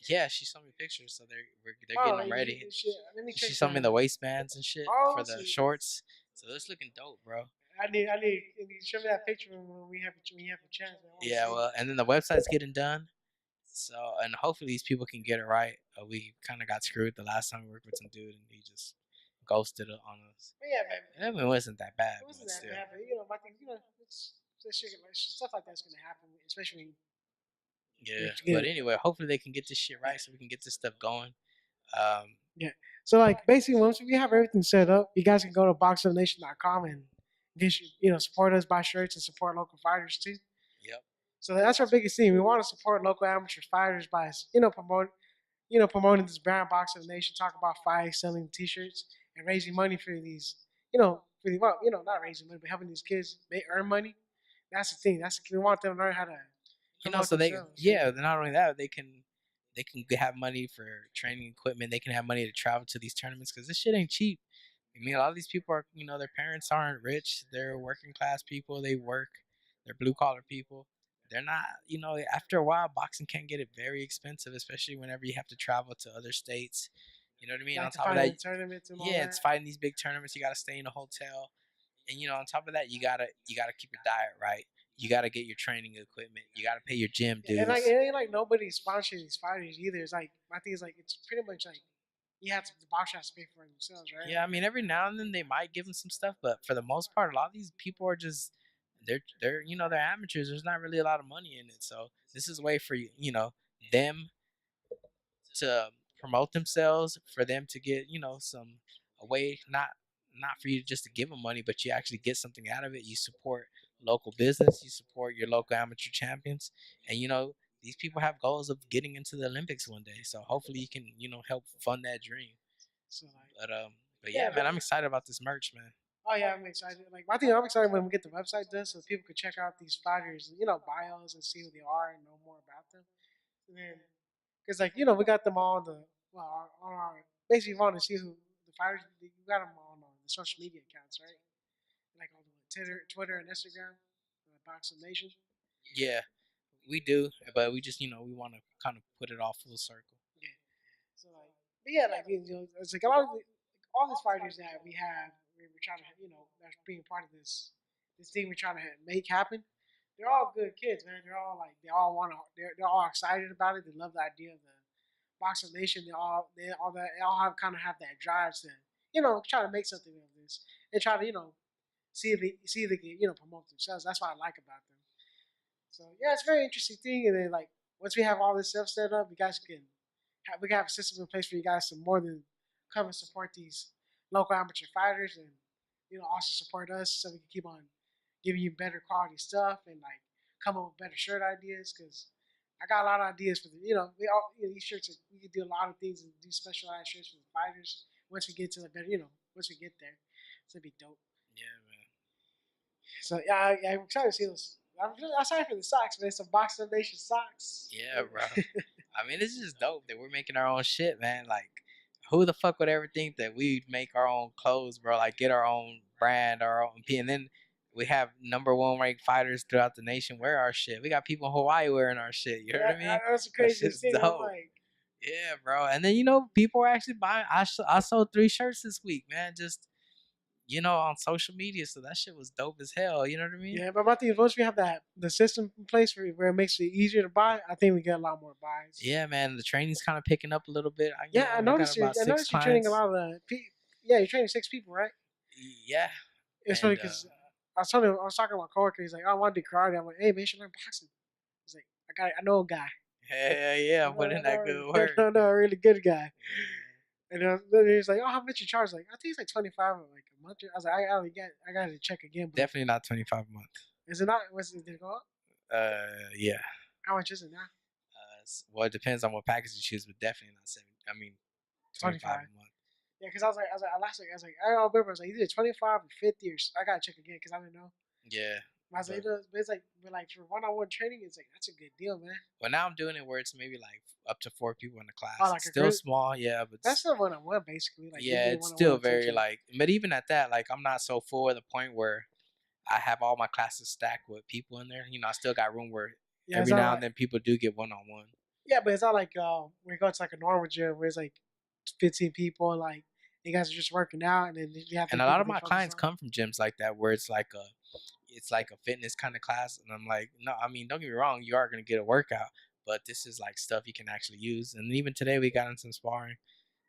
B: Yeah, she showed me pictures, so they're
A: Oh,
B: getting them ready.
A: shit. Let me check
B: She showed me
A: that.
B: the waistbands and shit
A: Oh,
B: for
A: let's
B: the
A: see.
B: shorts. So it's looking dope, bro.
A: You need to show me that picture when we have a chance, man. I wanna
B: Yeah,
A: see it.
B: well, and then the website's getting done. So, and hopefully these people can get it right. We kind of got screwed the last time we worked with some dude, and he just ghosted it on us.
A: But yeah, man.
B: And it wasn't that bad,
A: It wasn't
B: but
A: that
B: still.
A: bad, but you know, I think it's this shit, like, stuff like that's gonna happen, especially
B: Yeah,
A: when
B: but
A: you
B: anyway, hopefully they can get this shit right so we can get this stuff going. Um,
A: yeah. So like basically, once we have everything set up, you guys can go to boxofnation.com and support us, buy shirts, and support local fighters too.
B: yep.
A: So that's our biggest thing. We want to support local amateur fighters by promoting this brand Box of the Nation, talk about fights, selling T-shirts, and raising money for these, not raising money, but helping these kids earn money. That's the thing. We want them to learn how to promote
B: So they
A: themselves.
B: yeah, not only that they can have money for training equipment. They can have money to travel to these tournaments because this shit ain't cheap. I mean, a lot of these people are, their parents aren't rich. They're working class people. They work. They're blue collar people. They're not, after a while, boxing can get it very expensive, especially whenever you have to travel to other states. You know what I mean? On
A: Like to
B: top of
A: fight
B: that,
A: in tournaments and all
B: yeah,
A: that.
B: it's fighting these big tournaments. You got to stay in a hotel, and on top of that, you gotta keep your diet right. You gotta get your training equipment. You gotta pay your gym
A: And like
B: dues.
A: it ain't like nobody's sponsoring these fighters either. It's like my thing is like it's pretty much like the boxer has to pay for it themselves, right?
B: Yeah, I mean, every now and then they might give them some stuff, but for the most part, a lot of these people are just they're amateurs. There's not really a lot of money in it, so this is a way for them to promote themselves, for them to get some a way, not for you just to give them money, but you actually get something out of it. You support local business, you support your local amateur champions, and these people have goals of getting into the Olympics one day. So hopefully you can help fund that dream.
A: So like,
B: But yeah, man, I'm excited about this merch, man.
A: oh yeah, I'm excited. Like my thing, I'm excited when we get the website done, so people can check out these fighters, bios and see who they are and know more about them. And then, because like we got them all on the on our basically want to see who the fighters. We got them on the social media accounts, right? Like on Twitter and Instagram, Box of Nation.
B: Yeah, we do, but we just we want to kind of put it all full circle.
A: Yeah. So like, but yeah, like it's like a lot of all these fighters that we have, we're trying to that's being part of this thing we're trying to make happen. They're all good kids, man. They're all like they're all excited about it. They love the idea of the Boxer Nation. They all have kind of have that drive to try to make something of this and try to see if they can promote themselves. That's what I like about them. So yeah, it's a very interesting thing. And then like once we have all this stuff set up, you guys we can have a system in place for you guys to more than come and support these local amateur fighters, and also support us so we can keep on giving you better quality stuff and like come up with better shirt ideas. Because I got a lot of ideas for these shirts. We can do a lot of things and do specialized shirts for the fighters once we get to the better. Once we get there, it's gonna be dope.
B: Yeah, man.
A: So yeah, I'm excited to see those. I'm excited for the socks, man. Some Box of Nation socks.
B: Yeah, bro. I mean, it's just dope that we're making our own shit, man. Like, who the fuck would ever think that we'd make our own clothes, bro? Like, get our own brand, our own P, and then we have number one ranked fighters throughout the nation wear our shit. We got people in Hawaii wearing our shit. You know what I mean?
A: That's the
B: That
A: craziest
B: shit's
A: thing. I'm
B: dope.
A: like,
B: Yeah, bro. And then people are actually buying. I sold 3 shirts this week, man. Just on social media. So that shit was dope as hell. You know what I mean?
A: yeah, but my thing is, once we have the system in place where it makes it easier to buy, I think we get a lot more buys.
B: Yeah, man. The training's kind of picking up a little bit.
A: Yeah,
B: I got about
A: I
B: six
A: noticed you're training a
B: clients.
A: lot of yeah, you're training 6 people, right?
B: Yeah,
A: It's funny
B: and
A: because I was talking to my coworker. He's like, oh, I want to do karate. I'm like, hey, man, you should learn boxing. He's like, I know a guy.
B: hell yeah,
A: I
B: I'm putting that good
A: I
B: work.
A: know a really good guy. And then he's like, "Oh, how much you charge?" Like, I think it's like 25 like a month. I was like, I got to check again, but
B: Definitely not 25 a month.
A: is it not? Was it, did it go up?
B: Yeah.
A: How much is it now?
B: Well, it depends on what package you choose, but definitely not 70. I mean, 25
A: 25.
B: a month.
A: Yeah, because I was like, I don't remember. I was like, either 25 or 50 or I gotta check again because I didn't know.
B: Yeah.
A: I was like, but it's like, for one-on-one training, it's like that's a good deal, man.
B: Well, now I'm doing it where it's maybe like up to 4 people in the
A: Oh,
B: class.
A: like
B: It's
A: a
B: still
A: group.
B: small, yeah, but
A: That's still one-on-one, basically. Like you're
B: yeah,
A: getting
B: it's still
A: one-on-one
B: very
A: attention.
B: like. But even at that, like I'm not so full at the point where I have all my classes stacked with people in there. I still got room where
A: Yeah, it's
B: every
A: not
B: now and
A: like
B: then people do get one on one.
A: yeah, but it's not like when you go to like a normal gym where it's like 15 people and like you guys are just working out and then you have
B: And
A: the
B: a lot
A: people
B: of
A: they
B: my
A: focus
B: clients
A: on.
B: come from gyms like that where it's like a fitness kind of class, and I'm like, no, I mean, don't get me wrong, you are gonna get a workout, but this is like stuff you can actually use. And even today we got in some sparring,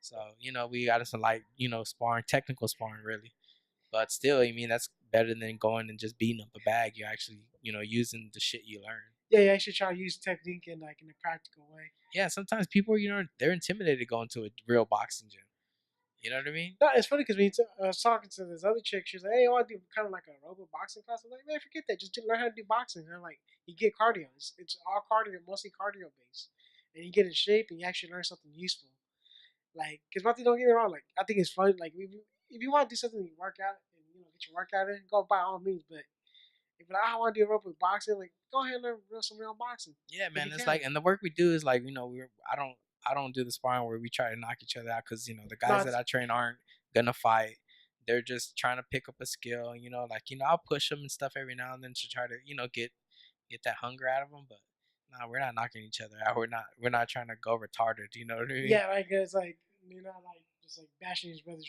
B: so we got in some light, sparring, technical sparring, really. But still, I mean, that's better than going and just beating up a bag. You're actually, using the shit you learn.
A: Yeah, you actually try to use technique in like in a practical way.
B: Yeah, sometimes people, they're intimidated to go into a real boxing gym. You know what I mean?
A: No, it's funny because I was talking to this other chick. She was like, "Hey, I want to do kind of like a robot boxing class." I'm like, "Man, forget that. Just learn how to do boxing." And I'm like, "You get cardio. It's all cardio, mostly cardio based, and you get in shape and you actually learn something useful." Like, because one thing, don't get me wrong. Like, I think it's fun. Like, if you want to do something, you work out and get your workout in, go by all means. But if you're like, I want to do robot boxing, like, go ahead and learn some real boxing
B: Yeah,
A: if you
B: man. It's
A: can.
B: like, and the work we do is like, I don't do the sparring where we try to knock each other out because the
A: No,
B: guys that I train aren't gonna fight. They're just trying to pick up a skill. Like I'll push them and stuff every now and then to try to get that hunger out of them. But no, we're not knocking each other out. We're not trying to go retarded. You know what I mean?
A: yeah, like it's like you're not like just like bashing each brother's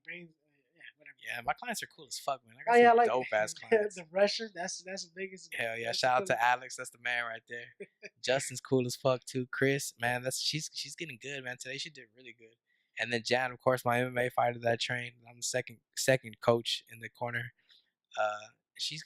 A: brains. Yeah, whatever.
B: Yeah, my clients are cool as fuck, man. I
A: Oh
B: got
A: yeah,
B: some
A: I like
B: dope ass clients.
A: the Russian. That's the biggest.
B: Hell yeah!
A: That's the
B: Shout out
A: coolest.
B: to Alex. That's the man right there. Justin's cool as fuck too. Chris, man, she's getting good, man. Today she did really good. And then Jan, of course, my MMA fighter that I trained. I'm the second coach in the corner. She's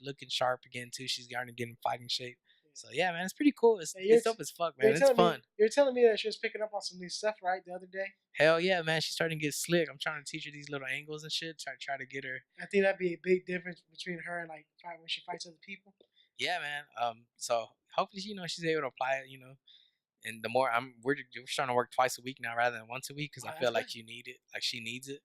B: looking sharp again too. She's starting to get in fighting shape. So yeah, man, it's pretty cool. It's
A: Yeah,
B: it's dope as fuck, man. It's fun.
A: you're telling me that she was picking up on some new stuff, right? The other day.
B: Hell yeah, man. She's starting to get slick. I'm trying to teach her these little angles and shit. Try to get her.
A: I think that'd be a big difference between her and like when she fights other people.
B: Yeah, man. So hopefully, she's able to apply it. And the more we're trying to work twice a week now rather than once a week because
A: Oh,
B: I
A: that's
B: feel
A: good.
B: like you need it, like she needs it.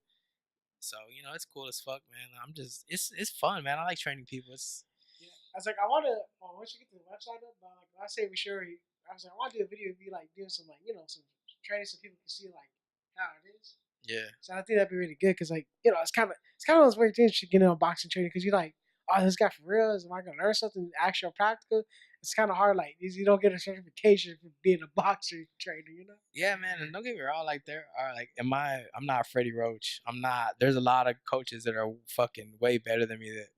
B: So it's cool as fuck, man. It's fun, man. I like training people. It's
A: Yeah, I was like, I want to. Once you get the website up, but like I say, we sure. I was like, I want to do a video of you like doing some like some training so people can see like how it is.
B: yeah,
A: So I think that'd be really good because like it's kind of those weird things you get in boxing training because you like, oh, this guy for real, am I gonna learn something actual practical? It's kind of hard, like you don't get a certification for being a boxer trainer.
B: yeah, man. And don't get me wrong, like there are like, I'm not Freddie Roach. I'm not. There's a lot of coaches that are fucking way better than me that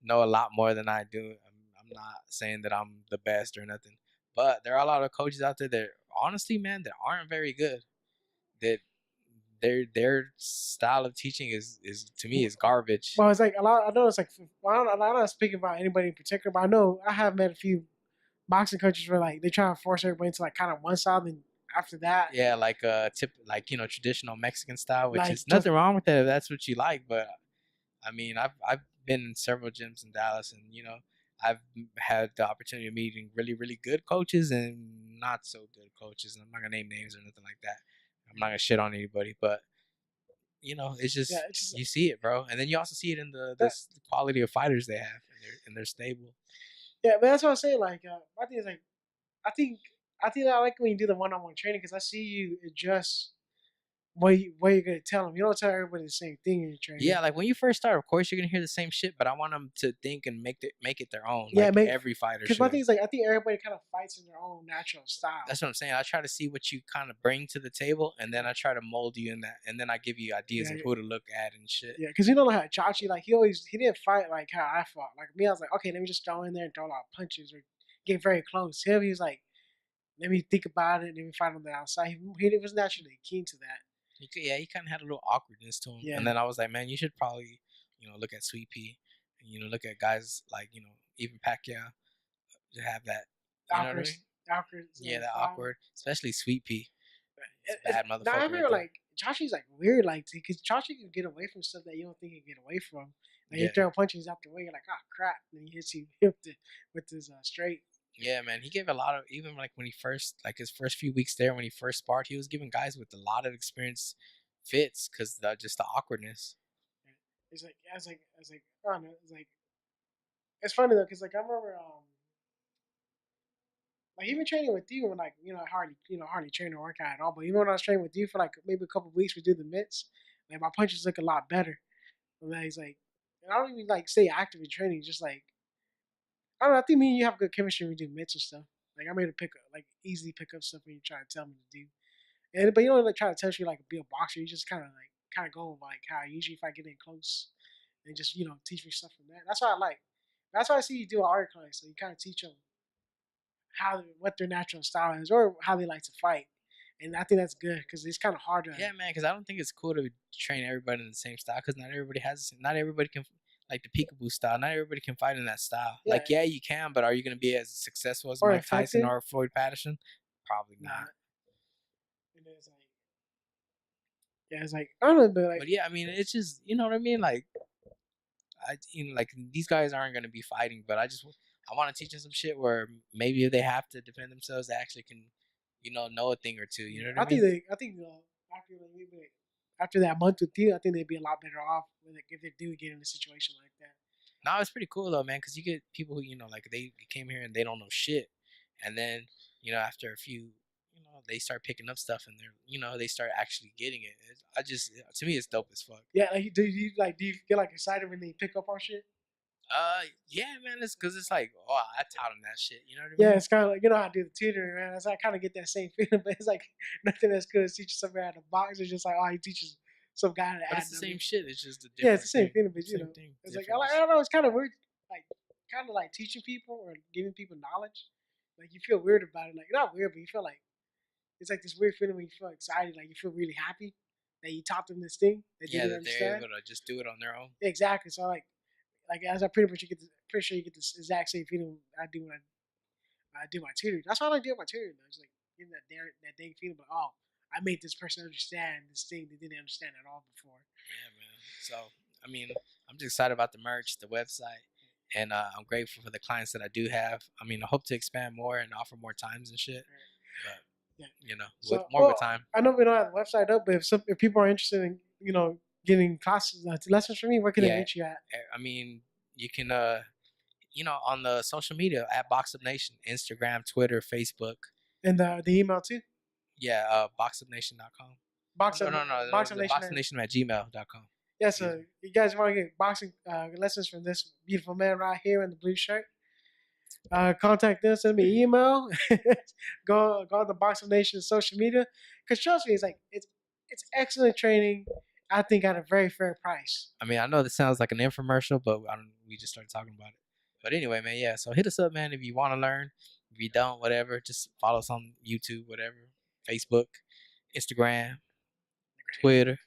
B: know a lot more than I do. I'm not saying that I'm the best or nothing, but there are a lot of coaches out there that honestly, man, that aren't very good. That their style of teaching is to me is garbage.
A: Well, it's like a lot. I know it's like well, I'm not speaking about anybody in particular, but I know I have met a few boxing coaches where like they try to force everybody into like kind of one style, and after that,
B: Yeah, like like traditional Mexican style, which
A: like
B: is
A: just
B: nothing wrong with that if that's what you like. But I mean, I've been in several gyms in Dallas, and I've had the opportunity of meeting really really good coaches and not so good coaches. And I'm not gonna name names or nothing like that. I'm not gonna shit on anybody, but it's
A: yeah,
B: just
A: it's just
B: you see it, bro, and then you also see it in
A: that,
B: the quality of fighters they have in their stable.
A: yeah. But that's what I'm saying. Like I think it's like I think I think I like when you do the one-on-one training because I see you adjust what you're gonna tell them. You don't tell everybody the same thing in your training.
B: Yeah, like when you first start, of course you're gonna hear the same shit, but I want them to think and make it their own,
A: Yeah,
B: like
A: make
B: every fighter
A: because my
B: should.
A: thing is like I think everybody kind of fights in their own natural style.
B: That's what I'm saying. I try to see what you kind of bring to the table, and then I try to mold you in that, and then I give you ideas
A: Yeah,
B: of who to look at and shit.
A: yeah, because like Chachi, like he didn't fight like how I fought. Like me, I was like, okay, let me just throw in there and throw a lot of punches or get very close. Him, he was like, let me think about it, let me fight on the outside. He was naturally keen to that.
B: Yeah, he kind of had a little awkwardness to him, and
A: Yeah,
B: then I was like, man, you should probably, look at Sweet Pea, and look at guys like even Pacquiao to have that. You know what I
A: awkward,
B: mean?
A: awkward
B: Yeah, that
A: style.
B: awkward, especially Sweet Pea. It's bad
A: Now I
B: motherfucker right
A: remember
B: there.
A: like Chachi's like weird, like because Chachi can get away from stuff that you don't think he can get away from. Like he
B: Yeah.
A: throw punches out the way, you're like, oh crap, and he hits you with his straight.
B: Yeah, man. He gave a lot of even like when he first like his first few weeks there when he first sparred, he was giving guys with a lot of experience fits because just the awkwardness.
A: It's like I was like, I don't know, it's funny though, because like I remember like even training with you, and like hardly train or work out at all. But even when I was training with you for like maybe a couple of weeks, we do the mitts. Like my punches look a lot better. And then he's like, and I don't even like stay active in training. Just like I don't know. I think me and you have good chemistry when we do mitts and stuff. Like I'm able to pick up, like easily pick up stuff when you try to tell me to do. And but you don't like try to tell you like be a boxer. You just kind of go with like how usually if I get in close and just teach me stuff from that. That's what I like. That's why I see you do art clients. So you kind of teach them how what their natural style is or how they like to fight. And I think that's good because it's kind of hard to.
B: Yeah, man. Because I don't think it's cool to train everybody in the same style because not everybody can like the peekaboo style. Not everybody can fight in that style.
A: Yeah.
B: Like, yeah, you can, but are you going to be as successful as
A: Or
B: Mike Tyson
A: effective.
B: or Floyd Patterson? Probably
A: Nah.
B: not.
A: And it's like, yeah, it's like I don't know, but like,
B: But yeah, I mean, it's just you know what I mean. Like, like these guys aren't going to be fighting, but I want to teach them some shit where maybe if they have to defend themselves, they actually can, know a thing or two. You know what I mean?
A: I think after like, maybe after that month with you, I think they'd be a lot better off if they do get in a situation like that.
B: No, it's pretty cool though, man, because you get people who like they came here and they don't know shit, and then after a few, they start picking up stuff and they start actually getting it. To me, it's dope as fuck.
A: Yeah, like do you get like excited when they pick up on shit?
B: Yeah, man, it's because it's like, oh, I taught them that shit. You know what I
A: Yeah,
B: mean?
A: it's kind of like how I do the tutoring, man. I kind of get that same feeling, but it's like nothing as good as teaching some guy how to box. It's just like he teaches some guy to
B: But
A: add
B: it's the
A: numbers.
B: same shit. It's just a
A: Yeah, it's
B: different
A: the same
B: thing.
A: feeling, but
B: Same thing.
A: it's like
B: Different.
A: I don't know. It's kind of weird, like kind of like teaching people or giving people knowledge. Like you feel weird about it, like not weird, but you feel like it's like this weird feeling when you feel excited, like you feel really happy that you taught them this thing that they
B: Yeah,
A: didn't
B: that they're
A: understand.
B: able to just do it on their own.
A: Exactly. So like as I pretty much pretty sure you get this exact same feeling I do when I do my tutoring. That's why I like doing my tutoring. Though. It's like getting that dang feeling, but I made this person understand this thing they didn't understand at all before.
B: Yeah, man. So I mean, I'm just excited about the merch, the website, and I'm grateful for the clients that I do have. I mean, I hope to expand more and offer more times and shit. But
A: Yeah.
B: with
A: So,
B: more with time.
A: I know we don't have the website up, but if people are interested in getting classes lessons from me, where can they
B: Yeah,
A: reach you at?
B: I mean, you can on the social media at Box Up Nation, Instagram, Twitter, Facebook.
A: And the email too.
B: Yeah, boxupnation.com.
A: Box
B: No,
A: up,
B: no, no,
A: box up
B: the
A: nation.
B: boxupnation at gmail.com.
A: Yeah, so you guys want to get boxing lessons from this beautiful man right here in the blue shirt? Contact them, send me an email, go on the Box of Nations social media. Because trust me, it's excellent training. I think at a very fair price.
B: I mean, I know this sounds like an infomercial, but we just started talking about it. But anyway, man, yeah. So hit us up, man, if you want to learn. If you don't, whatever, just follow us on YouTube, whatever, Facebook, Instagram, Twitter,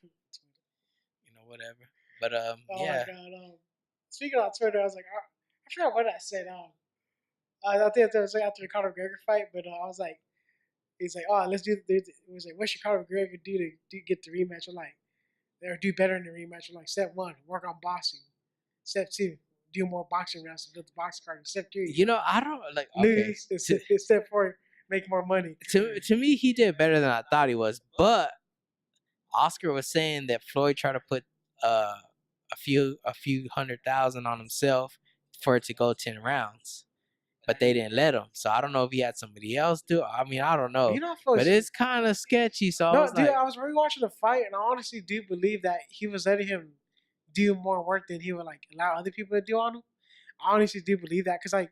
B: whatever. But
A: Oh
B: yeah.
A: my god! Speaking of Twitter, I was like, I forgot what I said. I think that was after the Conor McGregor fight, but I was like, he's like, let's do. It was like, what should Conor McGregor do to get the rematch? I'm like, or do better in the rematch. I'm like, step one, work on boxing. Step two, do more boxing rounds to build the boxing card. Step three,
B: I don't like
A: lose. Step four, make more money.
B: To me, he did better than I thought he was. But Oscar was saying that Floyd tried to put uh, a few $100,000 on himself for it to go 10 rounds, but they didn't let him. So I don't know if he had somebody else do it. I mean, I don't know, but it's kind of sketchy. So I was
A: dude,
B: like,
A: I was rewatching the fight, and I honestly do believe that he was letting him do more work than he would like allow other people to do on him. I honestly do believe that because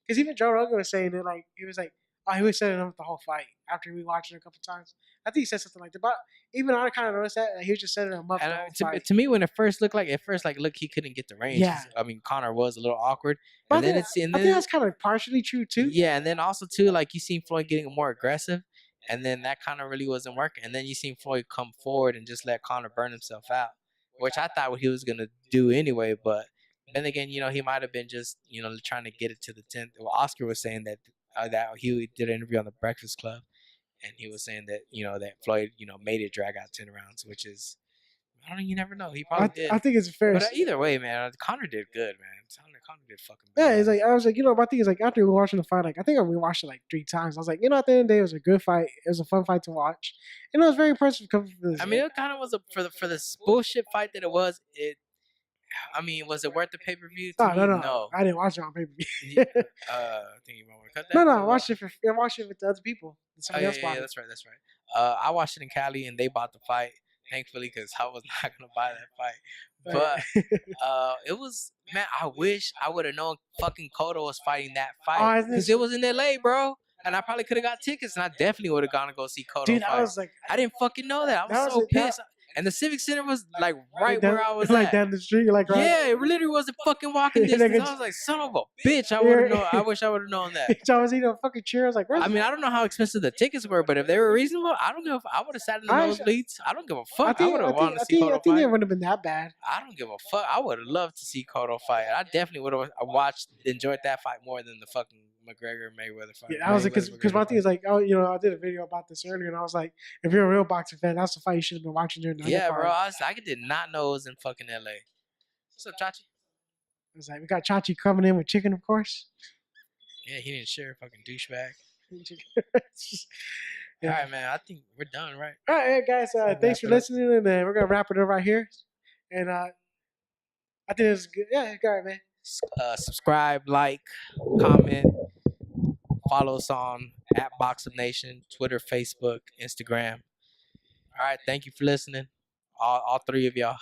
A: even Joe Rogan was saying it, like he was like, he was setting him up the whole fight after we watched it a couple times. I think he said something like that, but even I kind of noticed that he was just setting him up the whole fight.
B: To me, when it first looked like look, he couldn't get the range.
A: Yeah.
B: I mean, Connor was a little awkward,
A: but I think that's kind of partially true too.
B: Yeah, and then also too, like you seen Floyd getting more aggressive, and then that kind of really wasn't working. And then you seen Floyd come forward and just let Connor burn himself out, which I thought what he was gonna do anyway. But then again, he might have been just trying to get it to the 10th. Well, Oscar was saying that he did an interview on the Breakfast Club, and he was saying that that Floyd made it drag out 10 rounds, which is I don't know. You never know. He probably did.
A: I think it's fair.
B: But either way, man, Connor did good, man. Connor did fucking
A: Yeah,
B: bad.
A: it's like I was like, my thing is like after watching the fight, like I think I rewatched it like 3 times. I was like, at the end of the day, it was a good fight. It was a fun fight to watch, and it was very impressive coming from this.
B: I mean, it kind of was for the bullshit fight that it was. I mean, was it worth the pay per view?
A: No. I didn't watch it on pay per view.
B: I think you might want to cut that.
A: No, I watched it with the other people. Somebody else bought it.
B: That's right. I watched it in Cali, and they bought the fight. Thankfully, because I was not gonna buy that fight. But it was, man. I wish I would have known fucking Cotto was fighting that fight because it was in LA, bro. And I probably could have got tickets, and I definitely would have gone to go see Cotto. Dude,
A: I was like,
B: I didn't fucking know that. I was so pissed. And the Civic Center was like right where I was
A: like down the street, like right.
B: Yeah, it literally wasn't fucking walking distance. I was like, son of a bitch, I would have known. I wish I would have known that.
A: I was eating a fucking cheer. I was like,
B: I mean, I don't know how expensive the tickets were, but if they were reasonable, I don't know if I would have sat in the nosebleeds. I don't give a fuck. I would have wanted to see Cotto fight.
A: I think it wouldn't have been that bad.
B: I don't give a fuck. I would have loved to see Cotto fight. I definitely would have enjoyed that fight more than the fucking McGregor Mayweather fight.
A: Yeah, I was like, because my thing is like, I did a video about this earlier, and I was like, if you're a real boxing fan, that's the fight you should have been watching during the
B: undercard. Bro, I did not know it was in fucking LA. What's up, Chachi?
A: I was like, we got Chachi coming in with chicken, of course.
B: Yeah, he didn't share, fucking douchebag. Yeah. All right, man. I think we're done, right?
A: All right, guys. Thanks for listening, and we're gonna wrap it up right here. And I think it's good. Yeah, all right, man.
B: Subscribe, like, comment, follow us on @BoxUpNation, Twitter, Facebook, Instagram. All right, thank you for listening, all 3 of y'all.